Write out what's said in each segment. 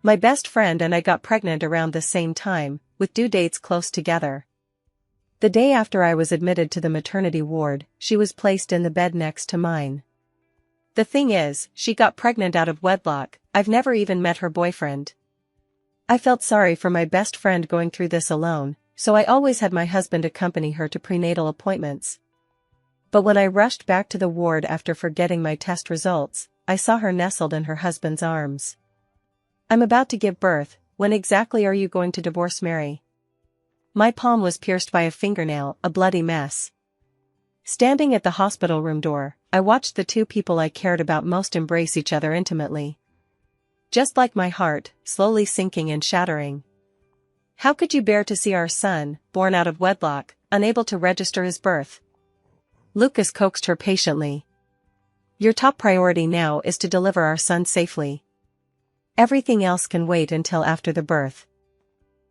My best friend and I got pregnant around the same time, with due dates close together. The day after I was admitted to the maternity ward, she was placed in the bed next to mine. The thing is, she got pregnant out of wedlock. I've never even met her boyfriend. I felt sorry for my best friend going through this alone, so I always had my husband accompany her to prenatal appointments. But when I rushed back to the ward after forgetting my test results, I saw her nestled in her husband's arms. I'm about to give birth. When exactly are you going to divorce Mary? My palm was pierced by a fingernail, a bloody mess. Standing at the hospital room door, I watched the two people I cared about most embrace each other intimately. Just like my heart, slowly sinking and shattering. How could you bear to see our son, born out of wedlock, unable to register his birth? Lucas coaxed her patiently. Your top priority now is to deliver our son safely. Everything else can wait until after the birth.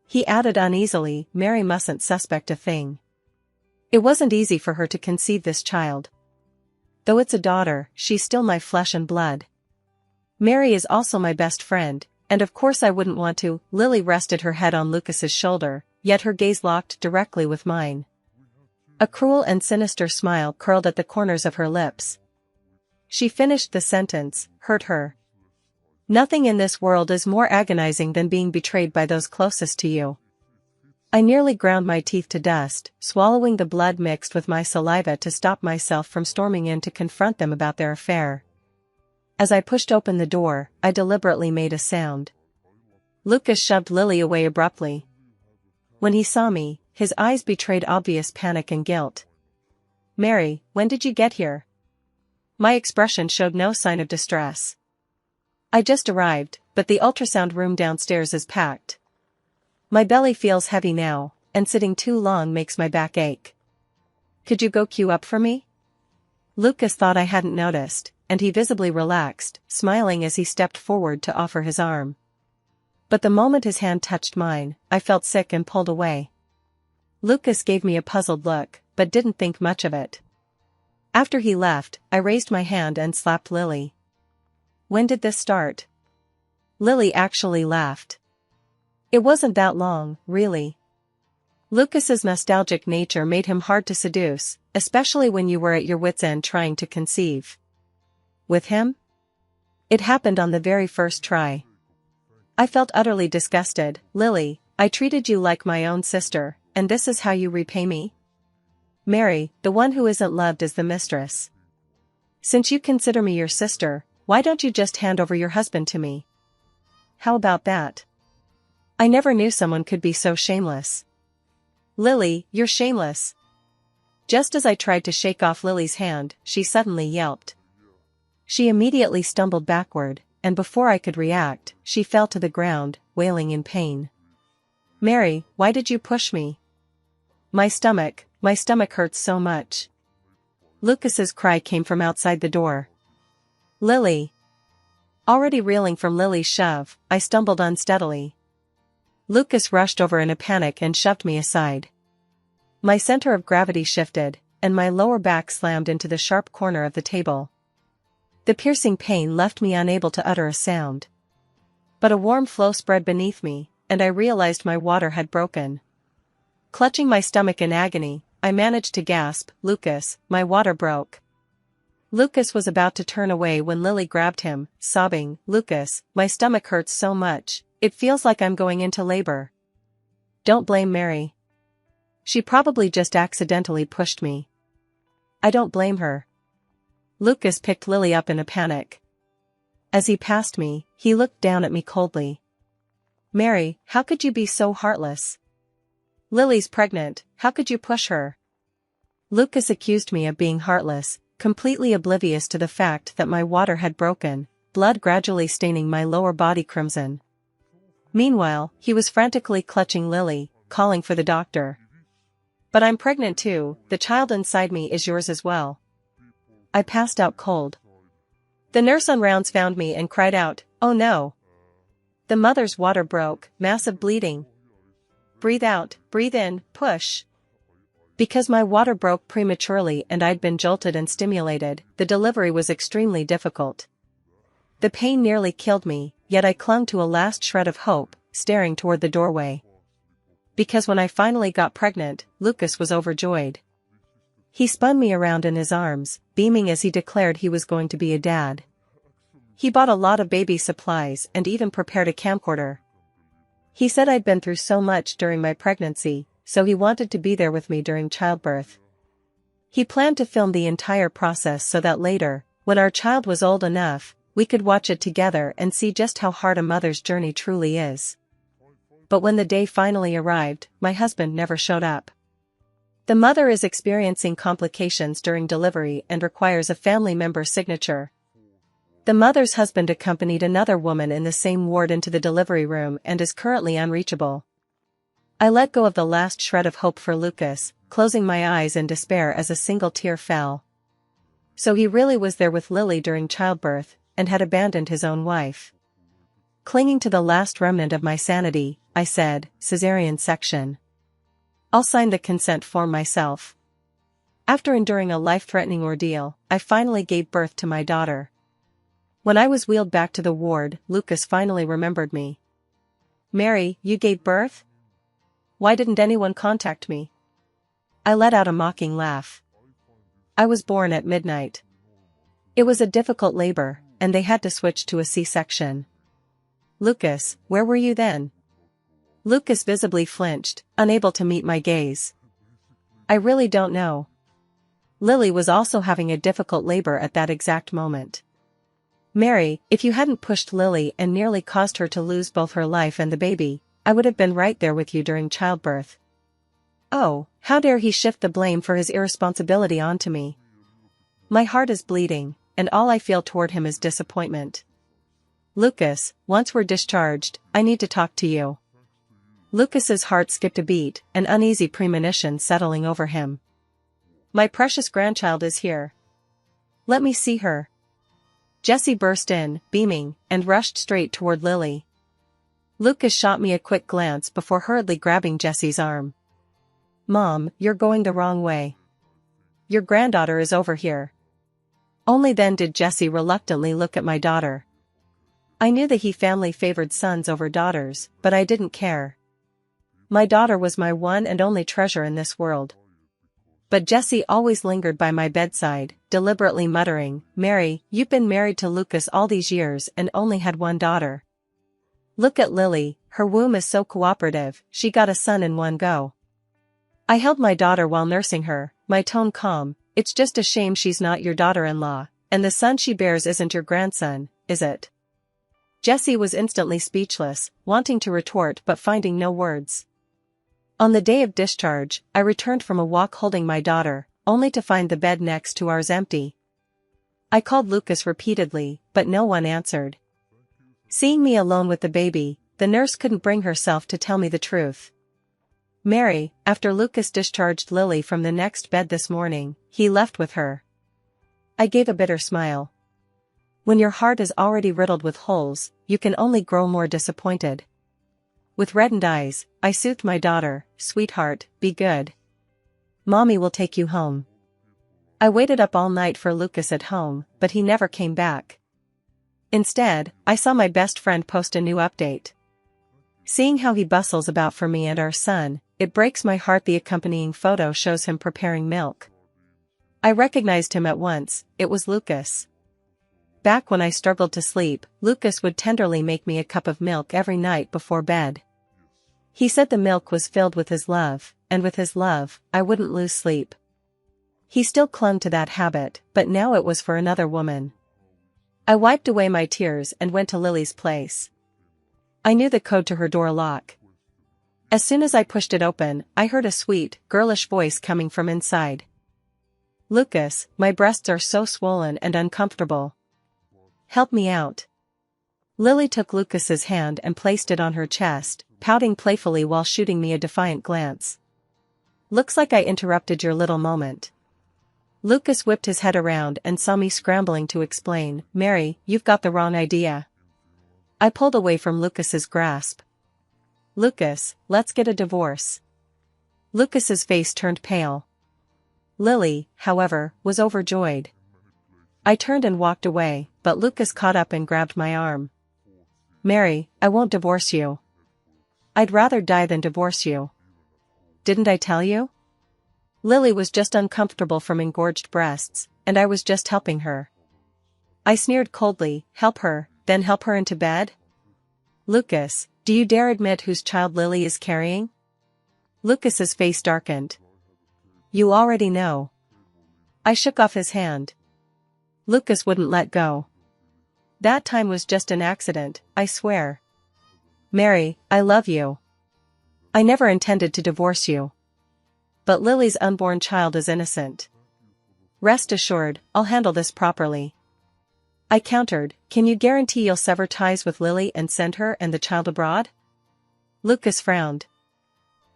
He added uneasily, Mary mustn't suspect a thing. It wasn't easy for her to conceive this child. Though it's a daughter, she's still my flesh and blood. Mary is also my best friend, and of course I wouldn't want to. Lily rested her head on Lucas's shoulder, yet her gaze locked directly with mine. A cruel and sinister smile curled at the corners of her lips. She finished the sentence, hurt her. Nothing in this world is more agonizing than being betrayed by those closest to you. I nearly ground my teeth to dust, swallowing the blood mixed with my saliva to stop myself from storming in to confront them about their affair. As I pushed open the door, I deliberately made a sound. Lucas shoved Lily away abruptly. When he saw me, his eyes betrayed obvious panic and guilt. Mary, when did you get here? My expression showed no sign of distress. I just arrived, but the ultrasound room downstairs is packed. My belly feels heavy now, and sitting too long makes my back ache. Could you go queue up for me? Lucas thought I hadn't noticed, and he visibly relaxed, smiling as he stepped forward to offer his arm. But the moment his hand touched mine, I felt sick and pulled away. Lucas gave me a puzzled look, but didn't think much of it. After he left, I raised my hand and slapped Lily. When did this start? Lily actually laughed. It wasn't that long, really. Lucas's nostalgic nature made him hard to seduce, especially when you were at your wits' end trying to conceive. With him? It happened on the very first try. I felt utterly disgusted. Lily, I treated you like my own sister, and this is how you repay me? Mary, the one who isn't loved is the mistress. Since you consider me your sister, why don't you just hand over your husband to me? How about that? I never knew someone could be so shameless. Lily, you're shameless. Just as I tried to shake off Lily's hand, she suddenly yelped. She immediately stumbled backward, and before I could react, she fell to the ground, wailing in pain. Mary, why did you push me? My stomach hurts so much. Lucas's cry came from outside the door. Lily. Already reeling from Lily's shove, I stumbled unsteadily. Lucas rushed over in a panic and shoved me aside. My center of gravity shifted, and my lower back slammed into the sharp corner of the table. The piercing pain left me unable to utter a sound. But a warm flow spread beneath me, and I realized my water had broken. Clutching my stomach in agony, I managed to gasp, Lucas, my water broke. Lucas was about to turn away when Lily grabbed him, sobbing, Lucas, my stomach hurts so much, it feels like I'm going into labor. Don't blame Mary. She probably just accidentally pushed me. I don't blame her. Lucas picked Lily up in a panic. As he passed me, he looked down at me coldly. Mary, how could you be so heartless? Lily's pregnant, how could you push her? Lucas accused me of being heartless, completely oblivious to the fact that my water had broken, blood gradually staining my lower body crimson. Meanwhile, he was frantically clutching Lily, calling for the doctor. But I'm pregnant too, the child inside me is yours as well. I passed out cold. The nurse on rounds found me and cried out, oh no. The mother's water broke, massive bleeding. Breathe out, breathe in, push. Because my water broke prematurely and I'd been jolted and stimulated, the delivery was extremely difficult. The pain nearly killed me, yet I clung to a last shred of hope, staring toward the doorway. Because when I finally got pregnant, Lucas was overjoyed. He spun me around in his arms, beaming as he declared he was going to be a dad. He bought a lot of baby supplies and even prepared a camcorder. He said I'd been through so much during my pregnancy, so he wanted to be there with me during childbirth. He planned to film the entire process so that later, when our child was old enough, we could watch it together and see just how hard a mother's journey truly is. But when the day finally arrived, my husband never showed up. The mother is experiencing complications during delivery and requires a family member's signature. The mother's husband accompanied another woman in the same ward into the delivery room and is currently unreachable. I let go of the last shred of hope for Lucas, closing my eyes in despair as a single tear fell. So he really was there with Lily during childbirth, and had abandoned his own wife. Clinging to the last remnant of my sanity, I said, "Cesarean section. I'll sign the consent form myself." After enduring a life-threatening ordeal, I finally gave birth to my daughter. When I was wheeled back to the ward, Lucas finally remembered me. "Mary, you gave birth? Why didn't anyone contact me?" I let out a mocking laugh. "I was born at midnight. It was a difficult labor, and they had to switch to a C-section." "Lucas, where were you then?" Lucas visibly flinched, unable to meet my gaze. "I really don't know. Lily was also having a difficult labor at that exact moment. Mary, if you hadn't pushed Lily and nearly caused her to lose both her life and the baby, I would have been right there with you during childbirth." Oh, how dare he shift the blame for his irresponsibility onto me? My heart is bleeding, and all I feel toward him is disappointment. "Lucas, once we're discharged, I need to talk to you." Lucas's heart skipped a beat, an uneasy premonition settling over him. "My precious grandchild is here. Let me see her." Jessie burst in, beaming, and rushed straight toward Lily. Lucas shot me a quick glance before hurriedly grabbing Jessie's arm. "Mom, you're going the wrong way. Your granddaughter is over here." Only then did Jessie reluctantly look at my daughter. I knew that he family favored sons over daughters, but I didn't care. My daughter was my one and only treasure in this world. But Jessie always lingered by my bedside, deliberately muttering, "Mary, you've been married to Lucas all these years and only had one daughter. Look at Lily, her womb is so cooperative, she got a son in one go." I held my daughter while nursing her, my tone calm. "It's just a shame she's not your daughter-in-law, and the son she bears isn't your grandson, is it?" Jessie was instantly speechless, wanting to retort but finding no words. On the day of discharge, I returned from a walk holding my daughter, only to find the bed next to ours empty. I called Lucas repeatedly, but no one answered. Seeing me alone with the baby, the nurse couldn't bring herself to tell me the truth. "Mary, after Lucas discharged Lily from the next bed this morning, he left with her." I gave a bitter smile. When your heart is already riddled with holes, you can only grow more disappointed. With reddened eyes, I soothed my daughter, "Sweetheart, be good. Mommy will take you home." I waited up all night for Lucas at home, but he never came back. Instead, I saw my best friend post a new update. Seeing how he bustles about for me and our son, it breaks my heart. The accompanying photo shows him preparing milk. I recognized him at once, it was Lucas. Back when I struggled to sleep, Lucas would tenderly make me a cup of milk every night before bed. He said the milk was filled with his love, and with his love, I wouldn't lose sleep. He still clung to that habit, but now it was for another woman. I wiped away my tears and went to Lily's place. I knew the code to her door lock. As soon as I pushed it open, I heard a sweet, girlish voice coming from inside. "Lucas, my breasts are so swollen and uncomfortable. Help me out." Lily took Lucas's hand and placed it on her chest, pouting playfully while shooting me a defiant glance. "Looks like I interrupted your little moment." Lucas whipped his head around and saw me scrambling to explain, "Mary, you've got the wrong idea." I pulled away from Lucas's grasp. "Lucas, let's get a divorce." Lucas's face turned pale. Lily, however, was overjoyed. I turned and walked away, but Lucas caught up and grabbed my arm. Mary, I won't divorce you. I'd rather die than divorce you. Didn't I tell you? Lily was just uncomfortable from engorged breasts, and I was just helping her. I sneered coldly, help her, then help her into bed? Lucas, do you dare admit whose child Lily is carrying? Lucas's face darkened. You already know. I shook off his hand. Lucas wouldn't let go. That time was just an accident, I swear. Mary, I love you. I never intended to divorce you. But Lily's unborn child is innocent. Rest assured, I'll handle this properly. I countered, can you guarantee you'll sever ties with Lily and send her and the child abroad? Lucas frowned.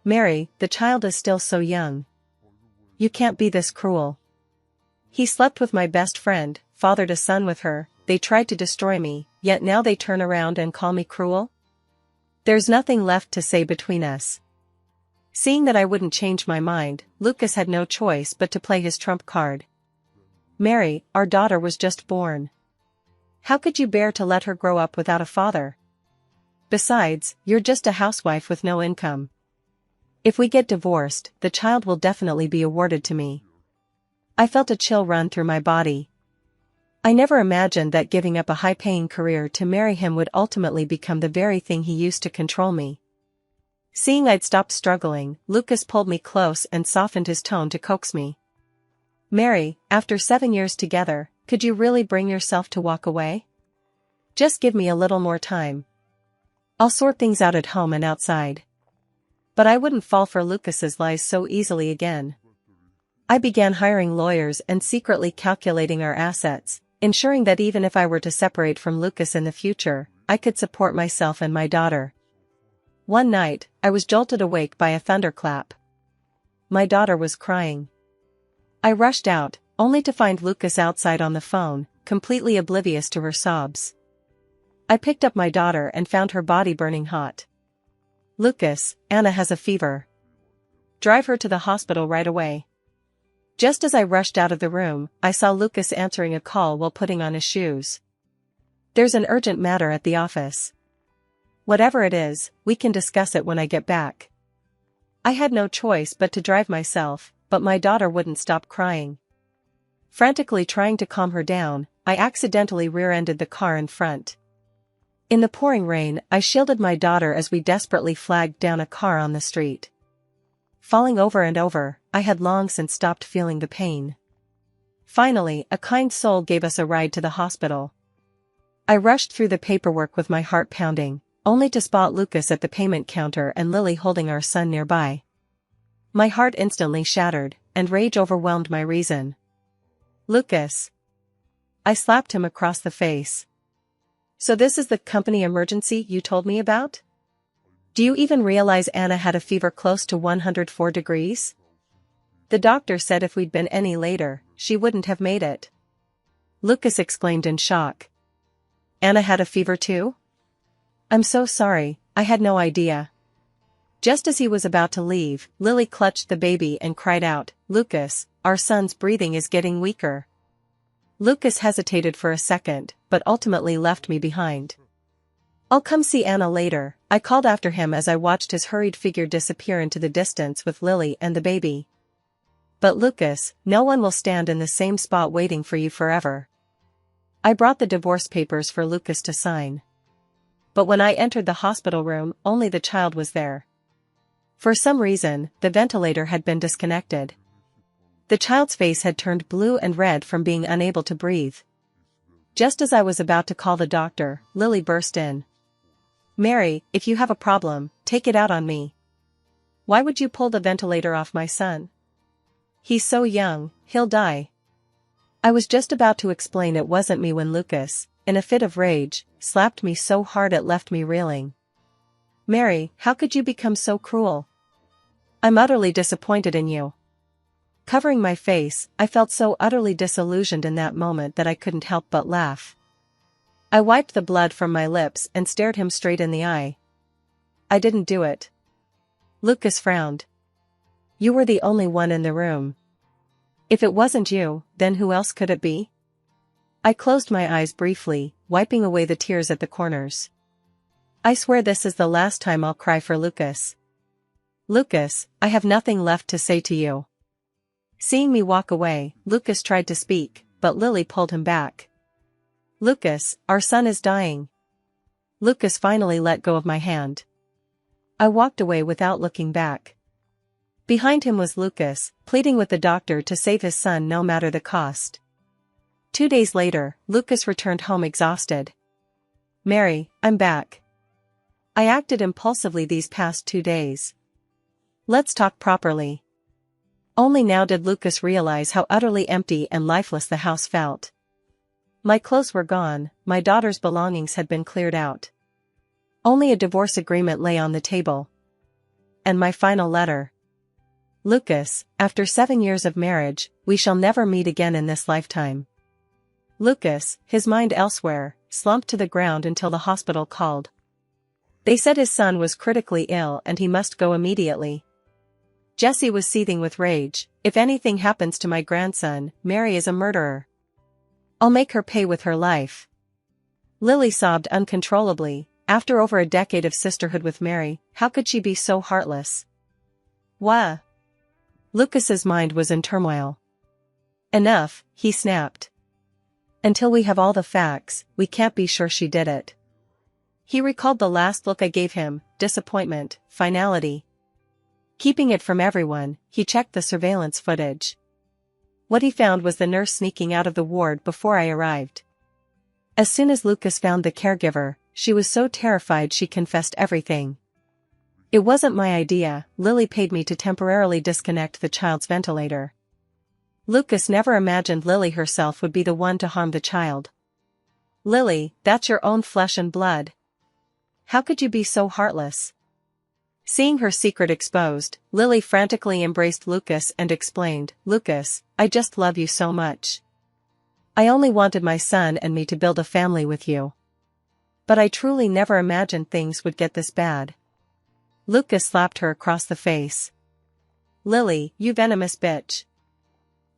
Mary, the child is still so young. You can't be this cruel. He slept with my best friend, fathered a son with her, they tried to destroy me, yet now they turn around and call me cruel? There's nothing left to say between us. Seeing that I wouldn't change my mind, Lucas had no choice but to play his trump card. Mary, our daughter was just born. How could you bear to let her grow up without a father? Besides, you're just a housewife with no income. If we get divorced, the child will definitely be awarded to me. I felt a chill run through my body. I never imagined that giving up a high-paying career to marry him would ultimately become the very thing he used to control me. Seeing I'd stopped struggling, Lucas pulled me close and softened his tone to coax me. Mary, after 7 years together, could you really bring yourself to walk away? Just give me a little more time. I'll sort things out at home and outside. But I wouldn't fall for Lucas's lies so easily again. I began hiring lawyers and secretly calculating our assets, ensuring that even if I were to separate from Lucas in the future, I could support myself and my daughter. One night, I was jolted awake by a thunderclap. My daughter was crying. I rushed out, only to find Lucas outside on the phone, completely oblivious to her sobs. I picked up my daughter and found her body burning hot. Lucas, Anna has a fever. Drive her to the hospital right away. Just as I rushed out of the room, I saw Lucas answering a call while putting on his shoes. There's an urgent matter at the office. Whatever it is, we can discuss it when I get back. I had no choice but to drive myself, but my daughter wouldn't stop crying. Frantically trying to calm her down, I accidentally rear-ended the car in front. In the pouring rain, I shielded my daughter as we desperately flagged down a car on the street. Falling over and over, I had long since stopped feeling the pain. Finally, a kind soul gave us a ride to the hospital. I rushed through the paperwork with my heart pounding, only to spot Lucas at the payment counter and Lily holding our son nearby. My heart instantly shattered, and rage overwhelmed my reason. Lucas. I slapped him across the face. So this is the company emergency you told me about? Do you even realize Anna had a fever close to 104 degrees? The doctor said if we'd been any later, she wouldn't have made it. Lucas exclaimed in shock. Anna had a fever too? I'm so sorry, I had no idea. Just as he was about to leave, Lily clutched the baby and cried out, Lucas, our son's breathing is getting weaker. Lucas hesitated for a second, but ultimately left me behind. I'll come see Anna later, I called after him as I watched his hurried figure disappear into the distance with Lily and the baby. But Lucas, no one will stand in the same spot waiting for you forever. I brought the divorce papers for Lucas to sign. But when I entered the hospital room, only the child was there. For some reason, the ventilator had been disconnected. The child's face had turned blue and red from being unable to breathe. Just as I was about to call the doctor, Lily burst in. Mary, if you have a problem, take it out on me. Why would you pull the ventilator off my son? He's so young, he'll die. I was just about to explain it wasn't me when Lucas, in a fit of rage, slapped me so hard it left me reeling. Mary, how could you become so cruel? I'm utterly disappointed in you. Covering my face, I felt so utterly disillusioned in that moment that I couldn't help but laugh. I wiped the blood from my lips and stared him straight in the eye. I didn't do it. Lucas frowned. You were the only one in the room. If it wasn't you, then who else could it be? I closed my eyes briefly, wiping away the tears at the corners. I swear this is the last time I'll cry for Lucas. Lucas, I have nothing left to say to you. Seeing me walk away, Lucas tried to speak, but Lily pulled him back. Lucas, our son is dying. Lucas finally let go of my hand. I walked away without looking back. Behind him was Lucas, pleading with the doctor to save his son no matter the cost. 2 days later, Lucas returned home exhausted. Mary, I'm back. I acted impulsively these past 2 days. Let's talk properly. Only now did Lucas realize how utterly empty and lifeless the house felt. My clothes were gone, my daughter's belongings had been cleared out. Only a divorce agreement lay on the table. And my final letter. Lucas, after 7 years of marriage, we shall never meet again in this lifetime. Lucas, his mind elsewhere, slumped to the ground until the hospital called. They said his son was critically ill and he must go immediately. Jessie was seething with rage. If anything happens to my grandson, Mary is a murderer. I'll make her pay with her life. Lily sobbed uncontrollably. After over a decade of sisterhood with Mary, how could she be so heartless? Wah! Lucas's mind was in turmoil. Enough, he snapped. Until we have all the facts, we can't be sure she did it. He recalled the last look I gave him, disappointment, finality. Keeping it from everyone, he checked the surveillance footage. What he found was the nurse sneaking out of the ward before I arrived. As soon as Lucas found the caregiver, she was so terrified she confessed everything. It wasn't my idea, Lily paid me to temporarily disconnect the child's ventilator. Lucas never imagined Lily herself would be the one to harm the child. Lily, that's your own flesh and blood. How could you be so heartless? Seeing her secret exposed, Lily frantically embraced Lucas and explained, Lucas, I just love you so much. I only wanted my son and me to build a family with you. But I truly never imagined things would get this bad. Lucas slapped her across the face. Lily, you venomous bitch.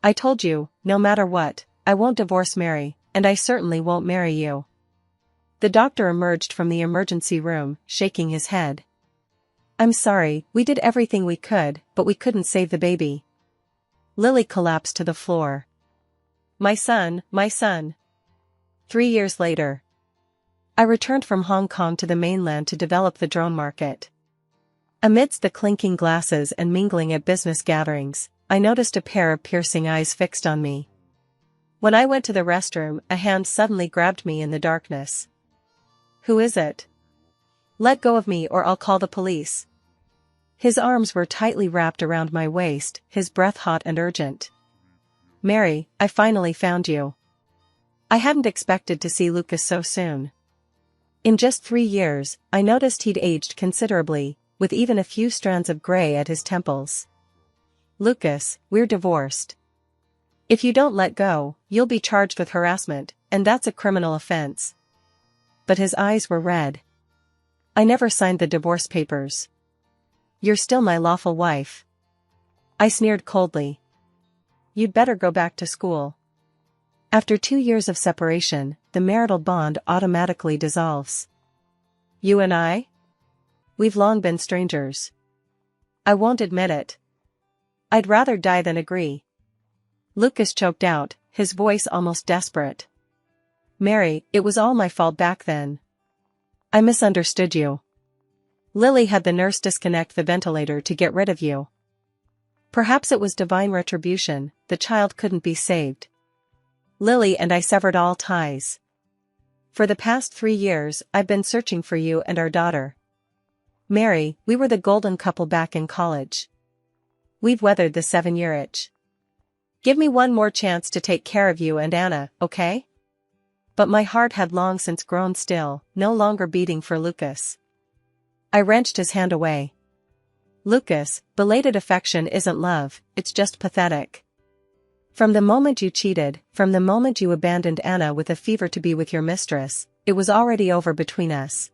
I told you, no matter what, I won't divorce Mary, and I certainly won't marry you. The doctor emerged from the emergency room, shaking his head. I'm sorry, we did everything we could, but we couldn't save the baby. Lily collapsed to the floor. My son, my son. 3 years later. I returned from Hong Kong to the mainland to develop the drone market. Amidst the clinking glasses and mingling at business gatherings, I noticed a pair of piercing eyes fixed on me. When I went to the restroom, a hand suddenly grabbed me in the darkness. Who is it? Let go of me or I'll call the police. His arms were tightly wrapped around my waist, his breath hot and urgent. Mary, I finally found you. I hadn't expected to see Lucas so soon. In just 3 years, I noticed he'd aged considerably, with even a few strands of gray at his temples. Lucas, we're divorced. If you don't let go, you'll be charged with harassment, and that's a criminal offense. But his eyes were red. I never signed the divorce papers. You're still my lawful wife. I sneered coldly. You'd better go back to school. After 2 years of separation, the marital bond automatically dissolves. You and I? We've long been strangers. I won't admit it. I'd rather die than agree. Lucas choked out, his voice almost desperate. Mary, it was all my fault back then. I misunderstood you. Lily had the nurse disconnect the ventilator to get rid of you. Perhaps it was divine retribution, the child couldn't be saved. Lily and I severed all ties. For the past 3 years, I've been searching for you and our daughter. Mary, we were the golden couple back in college. We've weathered the 7-year itch. Give me one more chance to take care of you and Anna, okay? But my heart had long since grown still, no longer beating for Lucas. I wrenched his hand away. Lucas, belated affection isn't love, it's just pathetic. From the moment you cheated, from the moment you abandoned Anna with a fever to be with your mistress, it was already over between us.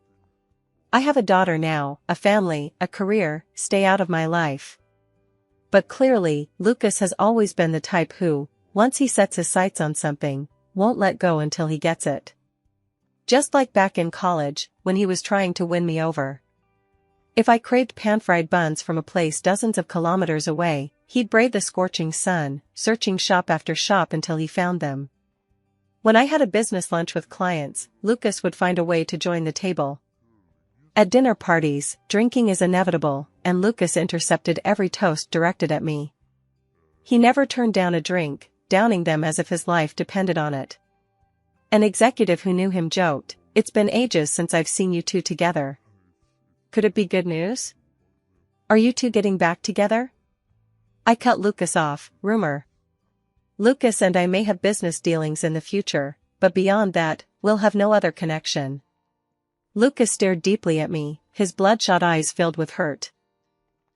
I have a daughter now, a family, a career, stay out of my life. But clearly, Lucas has always been the type who, once he sets his sights on something, won't let go until he gets it. Just like back in college, when he was trying to win me over. If I craved pan-fried buns from a place dozens of kilometers away, he'd brave the scorching sun, searching shop after shop until he found them. When I had a business lunch with clients, Lucas would find a way to join the table. At dinner parties, drinking is inevitable, and Lucas intercepted every toast directed at me. He never turned down a drink, downing them as if his life depended on it. An executive who knew him joked, "It's been ages since I've seen you two together. Could it be good news? Are you two getting back together?" I cut Lucas off. "Rumor. Lucas and I may have business dealings in the future, but beyond that, we'll have no other connection." Lucas stared deeply at me, his bloodshot eyes filled with hurt.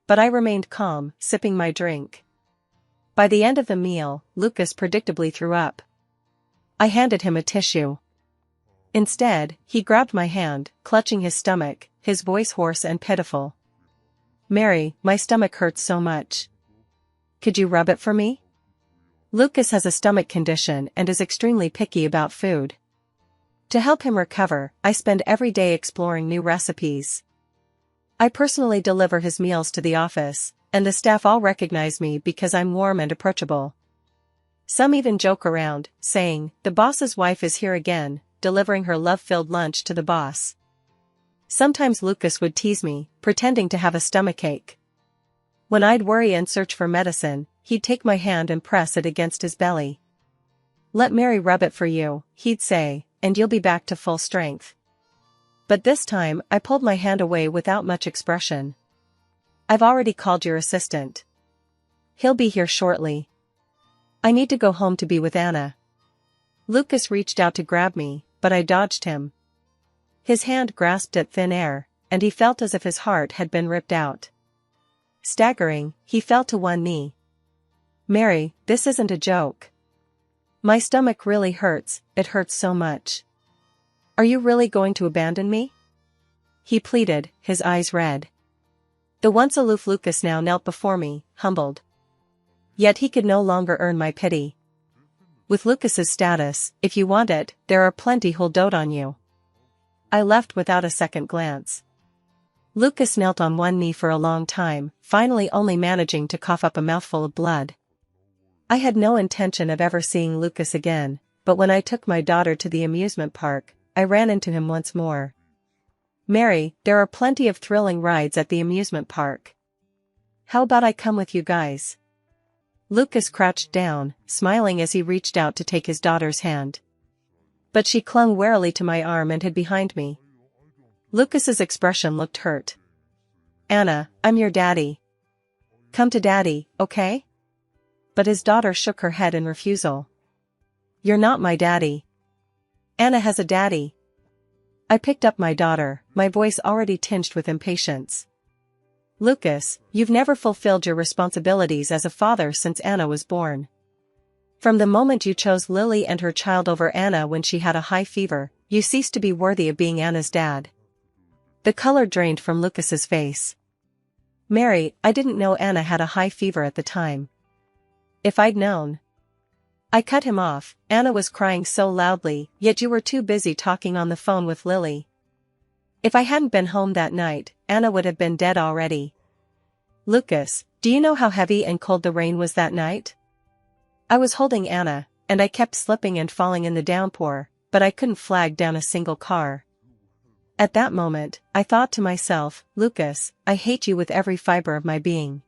But I remained calm, sipping my drink. By the end of the meal, Lucas predictably threw up. I handed him a tissue. Instead, he grabbed my hand, clutching his stomach, his voice hoarse and pitiful. "Mary, my stomach hurts so much. Could you rub it for me?" Lucas has a stomach condition and is extremely picky about food. To help him recover, I spend every day exploring new recipes. I personally deliver his meals to the office, and the staff all recognize me because I'm warm and approachable. Some even joke around, saying, "The boss's wife is here again, delivering her love-filled lunch to the boss." Sometimes Lucas would tease me, pretending to have a stomachache. When I'd worry and search for medicine, he'd take my hand and press it against his belly. "Let Mary rub it for you," he'd say, "and you'll be back to full strength." But this time, I pulled my hand away without much expression. "I've already called your assistant. He'll be here shortly. I need to go home to be with Anna." Lucas reached out to grab me, but I dodged him. His hand grasped at thin air, and he felt as if his heart had been ripped out. Staggering, he fell to one knee. "Mary, this isn't a joke. My stomach really hurts, it hurts so much. Are you really going to abandon me?" He pleaded, his eyes red. The once aloof Lucas now knelt before me, humbled. Yet he could no longer earn my pity. With Lucas's status, if you want it, there are plenty who'll dote on you. I left without a second glance. Lucas knelt on one knee for a long time, finally only managing to cough up a mouthful of blood. I had no intention of ever seeing Lucas again, but when I took my daughter to the amusement park, I ran into him once more. "Mary, there are plenty of thrilling rides at the amusement park. How about I come with you guys?" Lucas crouched down, smiling as he reached out to take his daughter's hand. But she clung warily to my arm and hid behind me. Lucas's expression looked hurt. "Anna, I'm your daddy. Come to daddy, okay?" But his daughter shook her head in refusal. "You're not my daddy. Anna has a daddy." I picked up my daughter, my voice already tinged with impatience. "Lucas, you've never fulfilled your responsibilities as a father since Anna was born. From the moment you chose Lily and her child over Anna when she had a high fever, you ceased to be worthy of being Anna's dad." The color drained from Lucas's face. "Mary, I didn't know Anna had a high fever at the time. If I'd known." I cut him off. "Anna was crying so loudly, yet you were too busy talking on the phone with Lily. If I hadn't been home that night, Anna would have been dead already." "Lucas, do you know how heavy and cold the rain was that night? I was holding Anna, and I kept slipping and falling in the downpour, but I couldn't flag down a single car. At that moment, I thought to myself, Lucas, I hate you with every fiber of my being.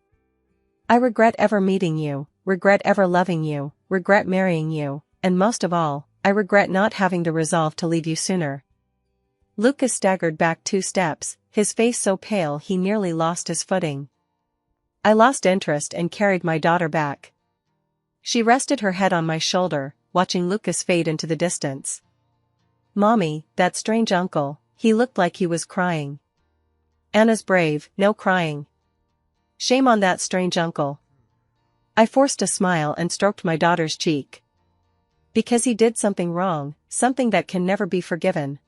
I regret ever meeting you, regret ever loving you, regret marrying you, and most of all, I regret not having the resolve to leave you sooner." Lucas staggered back 2 steps, his face so pale he nearly lost his footing. I lost interest and carried my daughter back. She rested her head on my shoulder, watching Lucas fade into the distance. "Mommy, that strange uncle, he looked like he was crying." "Anna's brave, no crying. Shame on that strange uncle." I forced a smile and stroked my daughter's cheek. "Because he did something wrong, something that can never be forgiven."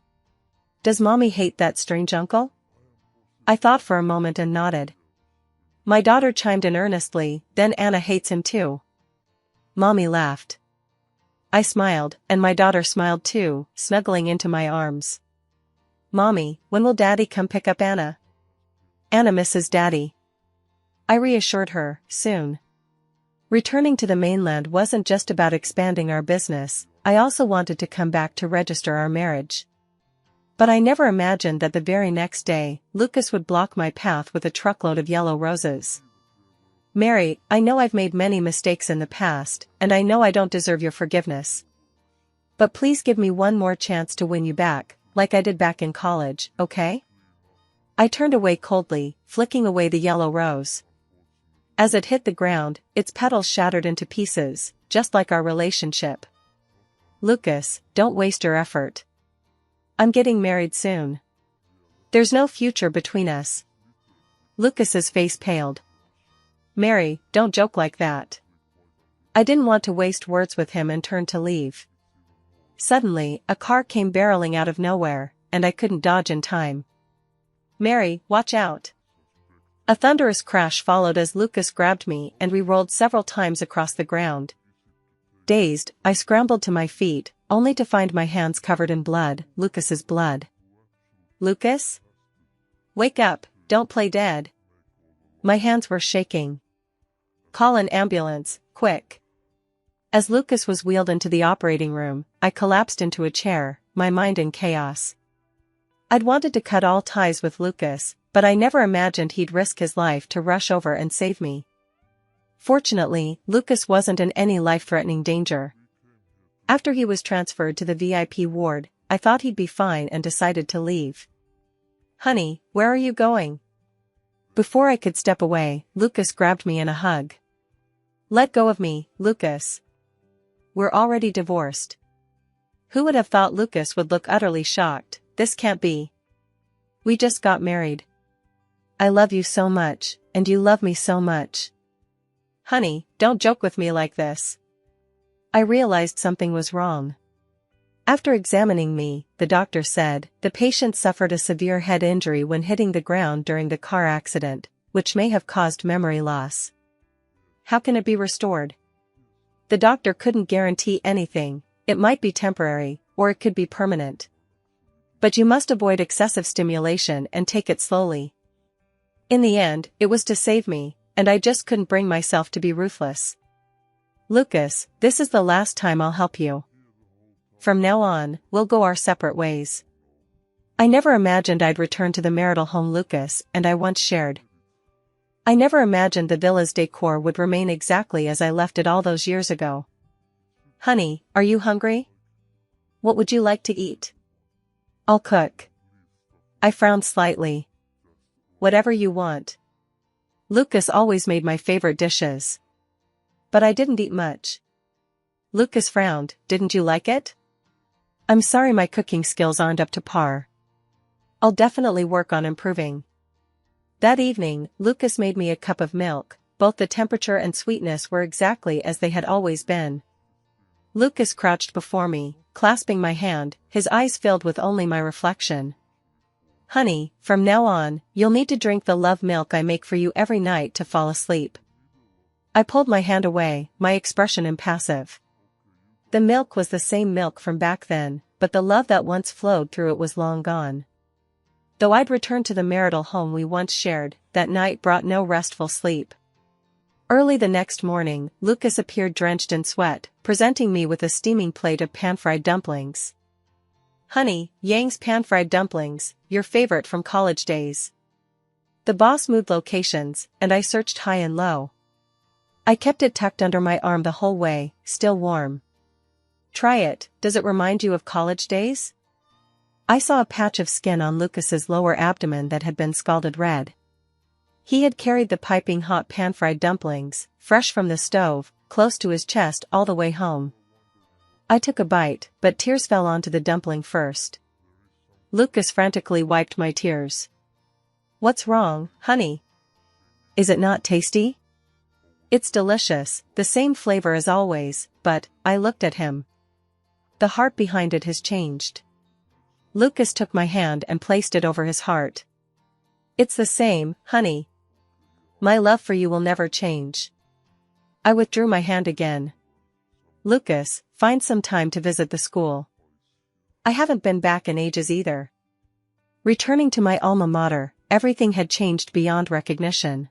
"Does Mommy hate that strange uncle?" I thought for a moment and nodded. My daughter chimed in earnestly, "Then Anna hates him too." Mommy laughed. I smiled, and my daughter smiled too, snuggling into my arms. "Mommy, when will Daddy come pick up Anna?" "Anna misses Daddy." I reassured her, "Soon." Returning to the mainland wasn't just about expanding our business, I also wanted to come back to register our marriage. But I never imagined that the very next day, Lucas would block my path with a truckload of yellow roses. "Mary, I know I've made many mistakes in the past, and I know I don't deserve your forgiveness. But please give me one more chance to win you back, like I did back in college, okay?" I turned away coldly, flicking away the yellow rose. As it hit the ground, its petals shattered into pieces, just like our relationship. "Lucas, don't waste your effort. I'm getting married soon. There's no future between us." Lucas's face paled. "Mary, don't joke like that." I didn't want to waste words with him and turned to leave. Suddenly, a car came barreling out of nowhere, and I couldn't dodge in time. "Mary, watch out." A thunderous crash followed as Lucas grabbed me and we rolled several times across the ground. Dazed, I scrambled to my feet, only to find my hands covered in blood, Lucas's blood. "Lucas? Wake up, don't play dead." My hands were shaking. "Call an ambulance, quick." As Lucas was wheeled into the operating room, I collapsed into a chair, my mind in chaos. I'd wanted to cut all ties with Lucas, but I never imagined he'd risk his life to rush over and save me. Fortunately, Lucas wasn't in any life-threatening danger. After he was transferred to the VIP ward, I thought he'd be fine and decided to leave. "Honey, where are you going?" Before I could step away, Lucas grabbed me in a hug. "Let go of me, Lucas. We're already divorced." Who would have thought Lucas would look utterly shocked? "This can't be. We just got married. I love you so much, and you love me so much." "Honey, don't joke with me like this." I realized something was wrong. After examining me, the doctor said, the patient suffered a severe head injury when hitting the ground during the car accident, which may have caused memory loss. "How can it be restored?" The doctor couldn't guarantee anything. It might be temporary, or it could be permanent. But you must avoid excessive stimulation and take it slowly. In the end, it was to save me, and I just couldn't bring myself to be ruthless. "Lucas, this is the last time I'll help you. From now on, we'll go our separate ways." I never imagined I'd return to the marital home Lucas and I once shared. I never imagined the villa's decor would remain exactly as I left it all those years ago. "Honey, are you hungry? What would you like to eat?" "I'll cook." I frowned slightly. "Whatever you want." Lucas always made my favorite dishes. But I didn't eat much. Lucas frowned. "Didn't you like it?" "I'm sorry, my cooking skills aren't up to par. I'll definitely work on improving." That evening, Lucas made me a cup of milk. Both the temperature and sweetness were exactly as they had always been. Lucas crouched before me, clasping my hand, his eyes filled with only my reflection. "Honey, from now on, you'll need to drink the love milk I make for you every night to fall asleep." I pulled my hand away, my expression impassive. The milk was the same milk from back then, but the love that once flowed through it was long gone. Though I'd returned to the marital home we once shared, that night brought no restful sleep. Early the next morning, Lucas appeared drenched in sweat, presenting me with a steaming plate of pan-fried dumplings. "Honey, Yang's pan-fried dumplings, your favorite from college days." The boss moved locations, and I searched high and low. I kept it tucked under my arm the whole way, still warm. "Try it, does it remind you of college days?" I saw a patch of skin on Lucas's lower abdomen that had been scalded red. He had carried the piping hot pan-fried dumplings, fresh from the stove, close to his chest all the way home. I took a bite, but tears fell onto the dumpling first. Lucas frantically wiped my tears. "What's wrong, honey? Is it not tasty?" "It's delicious, the same flavor as always, but," I looked at him. "The heart behind it has changed." Lucas took my hand and placed it over his heart. "It's the same, honey. My love for you will never change." I withdrew my hand again. Lucas, find some time to visit the school. I haven't been back in ages either. Returning to my alma mater, everything had changed beyond recognition.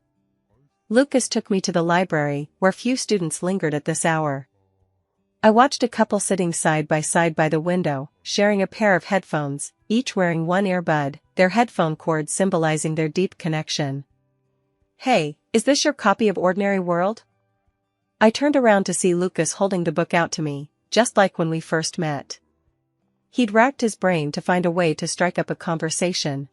Lucas took me to the library, where few students lingered at this hour. I watched a couple sitting side by the window, sharing a pair of headphones, each wearing one earbud, their headphone cord symbolizing their deep connection. "Hey, is this your copy of Ordinary World?" I turned around to see Lucas holding the book out to me, just like when we first met. He'd racked his brain to find a way to strike up a conversation.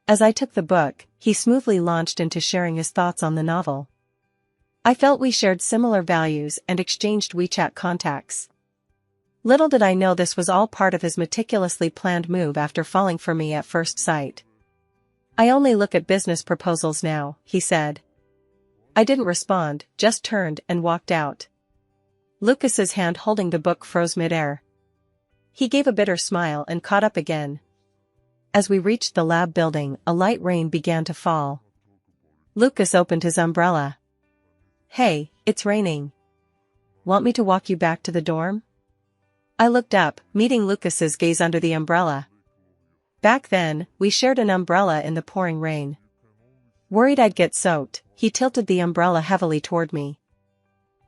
As I took the book, he smoothly launched into sharing his thoughts on the novel. I felt we shared similar values and exchanged WeChat contacts. Little did I know this was all part of his meticulously planned move after falling for me at first sight. "I only look at business proposals now," he said. I didn't respond, just turned and walked out. Lucas's hand holding the book froze midair. He gave a bitter smile and caught up again. As we reached the lab building, a light rain began to fall. Lucas opened his umbrella. "Hey, it's raining. Want me to walk you back to the dorm?" I looked up, meeting Lucas's gaze under the umbrella. Back then, we shared an umbrella in the pouring rain. Worried I'd get soaked, he tilted the umbrella heavily toward me.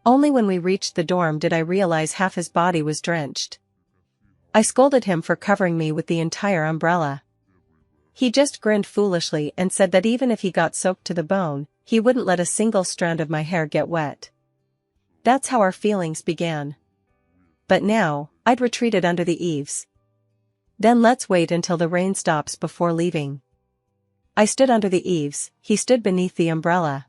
Only when we reached the dorm did I realize half his body was drenched. I scolded him for covering me with the entire umbrella. He just grinned foolishly and said that even if he got soaked to the bone, he wouldn't let a single strand of my hair get wet. That's how our feelings began. But now, I'd retreated under the eaves. "Then let's wait until the rain stops before leaving." I stood under the eaves, he stood beneath the umbrella.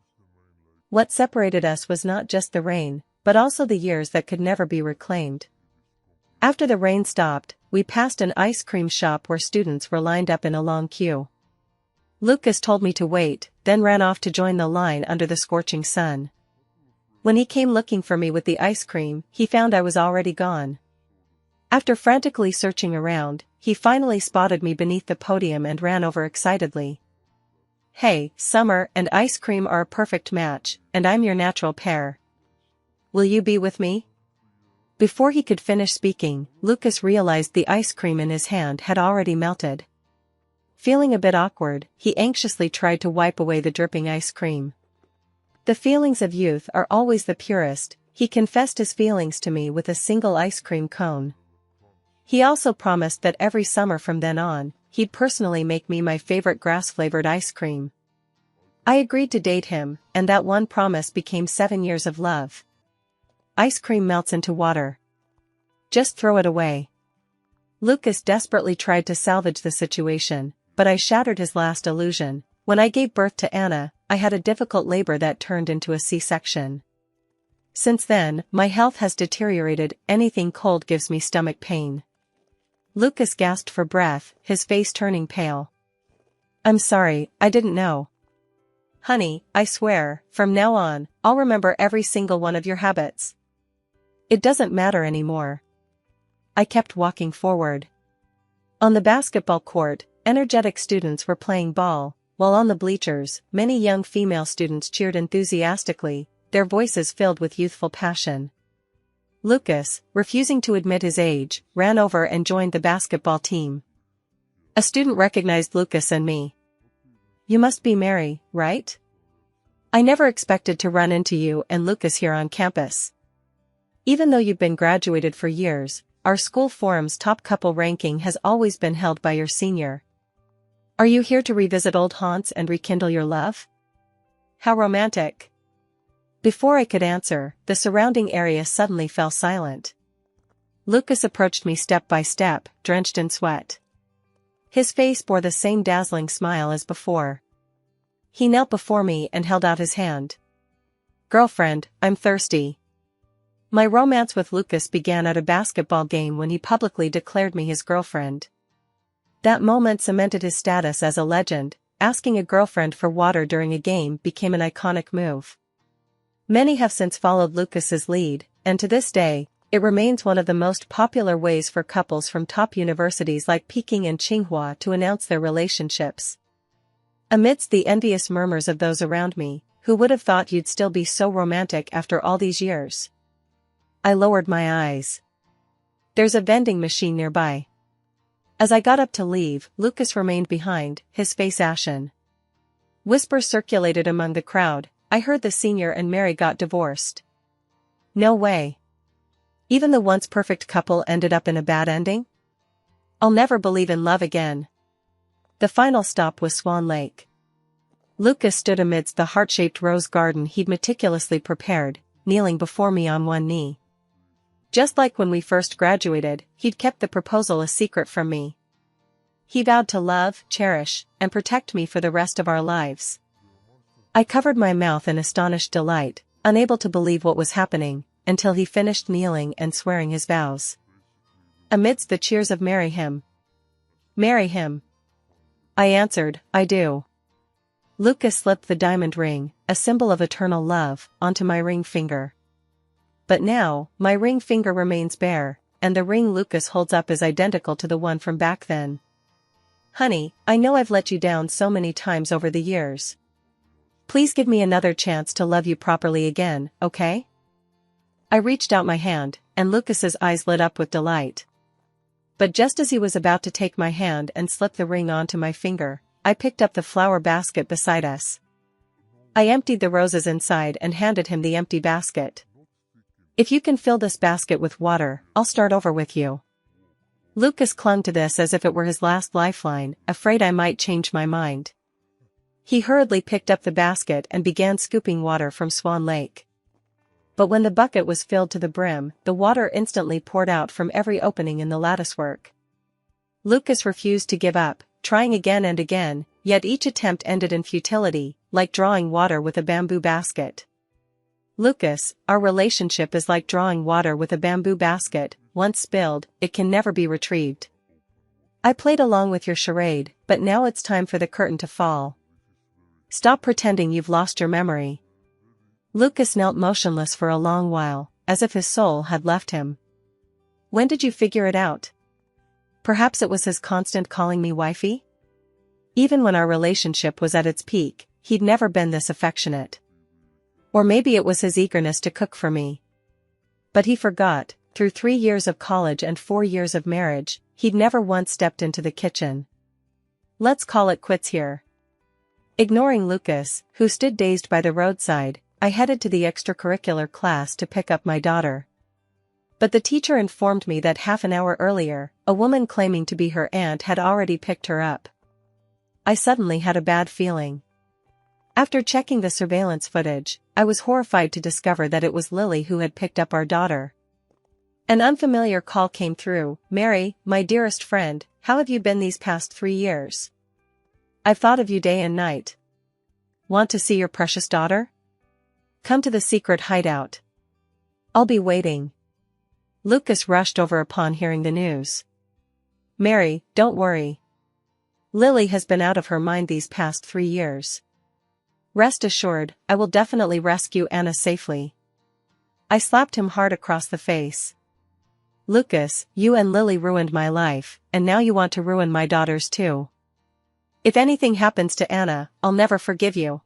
What separated us was not just the rain, but also the years that could never be reclaimed. After the rain stopped, we passed an ice cream shop where students were lined up in a long queue. Lucas told me to wait, then ran off to join the line under the scorching sun. When he came looking for me with the ice cream, he found I was already gone. After frantically searching around, he finally spotted me beneath the podium and ran over excitedly. "Hey, summer and ice cream are a perfect match, and I'm your natural pair. Will you be with me?" Before he could finish speaking, Lucas realized the ice cream in his hand had already melted. Feeling a bit awkward, he anxiously tried to wipe away the dripping ice cream. The feelings of youth are always the purest, he confessed his feelings to me with a single ice cream cone. He also promised that every summer from then on, he'd personally make me my favorite grass-flavored ice cream. I agreed to date him, and that one promise became 7 years of love. Ice cream melts into water. Just throw it away. Lucas desperately tried to salvage the situation, but I shattered his last illusion. When I gave birth to Anna, I had a difficult labor that turned into a C-section. Since then, my health has deteriorated, anything cold gives me stomach pain. Lucas gasped for breath, his face turning pale. "I'm sorry, I didn't know. Honey, I swear, from now on, I'll remember every single one of your habits. It doesn't matter anymore." I kept walking forward. On the basketball court, energetic students were playing ball, while on the bleachers, many young female students cheered enthusiastically, their voices filled with youthful passion. Lucas, refusing to admit his age, ran over and joined the basketball team. A student recognized Lucas and me. "You must be Mary, right? I never expected to run into you and Lucas here on campus. Even though you've been graduated for years, our school forum's top couple ranking has always been held by your senior. Are you here to revisit old haunts and rekindle your love? How romantic." Before I could answer, the surrounding area suddenly fell silent. Lucas approached me step by step, drenched in sweat. His face bore the same dazzling smile as before. He knelt before me and held out his hand. "Girlfriend, I'm thirsty." My romance with Lucas began at a basketball game when he publicly declared me his girlfriend. That moment cemented his status as a legend. Asking a girlfriend for water during a game became an iconic move. Many have since followed Lucas's lead, and to this day, it remains one of the most popular ways for couples from top universities like Peking and Tsinghua to announce their relationships. Amidst the envious murmurs of those around me, who would have thought you'd still be so romantic after all these years? I lowered my eyes. There's a vending machine nearby. As I got up to leave, Lucas remained behind, his face ashen. Whispers circulated among the crowd. I heard the senior and Mary got divorced. No way. Even the once perfect couple ended up in a bad ending? I'll never believe in love again. The final stop was Swan Lake. Lucas stood amidst the heart-shaped rose garden he'd meticulously prepared, kneeling before me on one knee. Just like when we first graduated, he'd kept the proposal a secret from me. He vowed to love, cherish, and protect me for the rest of our lives. I covered my mouth in astonished delight, unable to believe what was happening, until he finished kneeling and swearing his vows. Amidst the cheers of "Marry him. Marry him," I answered, "I do." Lucas slipped the diamond ring, a symbol of eternal love, onto my ring finger. But now, my ring finger remains bare, and the ring Lucas holds up is identical to the one from back then. Honey, I know I've let you down so many times over the years. Please give me another chance to love you properly again, okay? I reached out my hand, and Lucas's eyes lit up with delight. But just as he was about to take my hand and slip the ring onto my finger, I picked up the flower basket beside us. I emptied the roses inside and handed him the empty basket. "If you can fill this basket with water, I'll start over with you." Lucas clung to this as if it were his last lifeline, afraid I might change my mind. He hurriedly picked up the basket and began scooping water from Swan Lake. But when the bucket was filled to the brim, the water instantly poured out from every opening in the latticework. Lucas refused to give up, trying again and again, yet each attempt ended in futility, like drawing water with a bamboo basket. "Lucas, our relationship is like drawing water with a bamboo basket. Once spilled, it can never be retrieved. I played along with your charade, but now it's time for the curtain to fall. Stop pretending you've lost your memory." Lucas knelt motionless for a long while, as if his soul had left him. "When did you figure it out? Perhaps it was his constant calling me wifey? Even when our relationship was at its peak, he'd never been this affectionate. Or maybe it was his eagerness to cook for me. But he forgot, through 3 years of college and 4 years of marriage, he'd never once stepped into the kitchen. Let's call it quits here." Ignoring Lucas, who stood dazed by the roadside, I headed to the extracurricular class to pick up my daughter. But the teacher informed me that half an hour earlier, a woman claiming to be her aunt had already picked her up. I suddenly had a bad feeling. After checking the surveillance footage, I was horrified to discover that it was Lily who had picked up our daughter. An unfamiliar call came through. "Mary, my dearest friend, how have you been these past 3 years? I've thought of you day and night. Want to see your precious daughter? Come to the secret hideout. I'll be waiting." Lucas rushed over upon hearing the news. "Mary, don't worry. Lily has been out of her mind these past 3 years. Rest assured, I will definitely rescue Anna safely." I slapped him hard across the face. "Lucas, you and Lily ruined my life, and now you want to ruin my daughter's too. If anything happens to Anna, I'll never forgive you."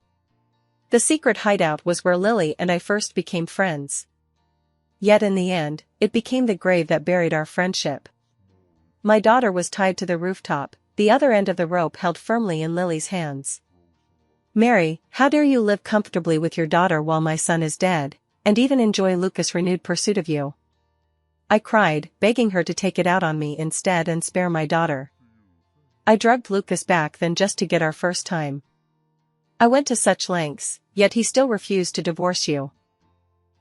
The secret hideout was where Lily and I first became friends. Yet in the end, it became the grave that buried our friendship. My daughter was tied to the rooftop, the other end of the rope held firmly in Lily's hands. "Mary, how dare you live comfortably with your daughter while my son is dead, and even enjoy Lucas' renewed pursuit of you?" I cried, begging her to take it out on me instead and spare my daughter. I drugged Lucas back then just to get our first time. I went to such lengths, yet he still refused to divorce you.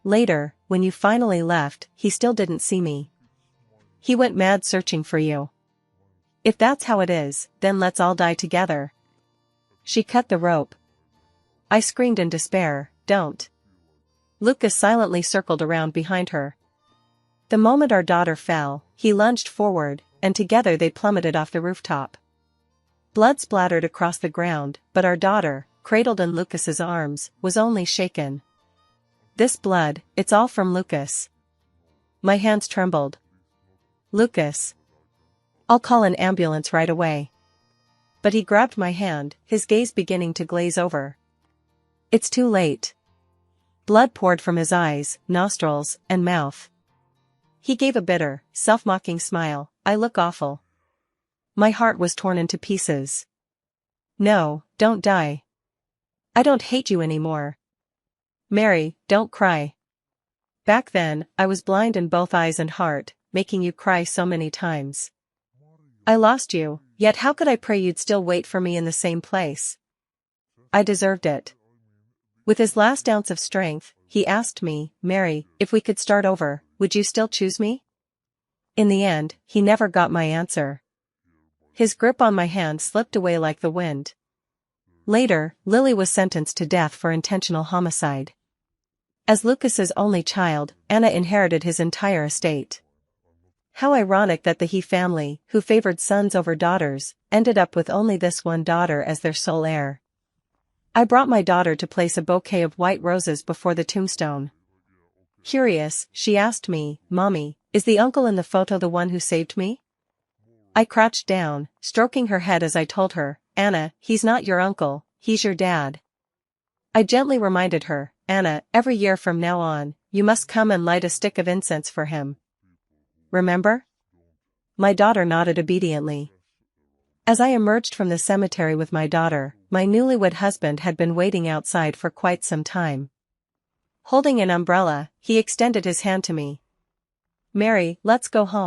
Later, when you finally left, he still didn't see me. He went mad searching for you. If that's how it is, then let's all die together. She cut the rope. I screamed in despair, "Don't." Lucas silently circled around behind her. The moment our daughter fell, he lunged forward, and together they plummeted off the rooftop. Blood splattered across the ground, but our daughter, cradled in Lucas's arms, was only shaken. "This blood, it's all from Lucas." My hands trembled. "Lucas. I'll call an ambulance right away." But he grabbed my hand, his gaze beginning to glaze over. "It's too late." Blood poured from his eyes, nostrils, and mouth. He gave a bitter, self-mocking smile. I look awful. My heart was torn into pieces. No, don't die. I don't hate you anymore. Mary, don't cry. Back then, I was blind in both eyes and heart, making you cry so many times. I lost you, yet how could I pray you'd still wait for me in the same place? I deserved it. With his last ounce of strength, he asked me, Mary, if we could start over, would you still choose me? In the end, he never got my answer. His grip on my hand slipped away like the wind. Later, Lily was sentenced to death for intentional homicide. As Lucas's only child, Anna inherited his entire estate. How ironic that the He family, who favored sons over daughters, ended up with only this one daughter as their sole heir. I brought my daughter to place a bouquet of white roses before the tombstone. Curious, she asked me, Mommy, is the uncle in the photo the one who saved me? I crouched down, stroking her head as I told her, Anna, he's not your uncle, he's your dad. I gently reminded her, Anna, every year from now on, you must come and light a stick of incense for him. Remember? My daughter nodded obediently. As I emerged from the cemetery with my daughter, my newlywed husband had been waiting outside for quite some time. Holding an umbrella, he extended his hand to me. Mary, let's go home.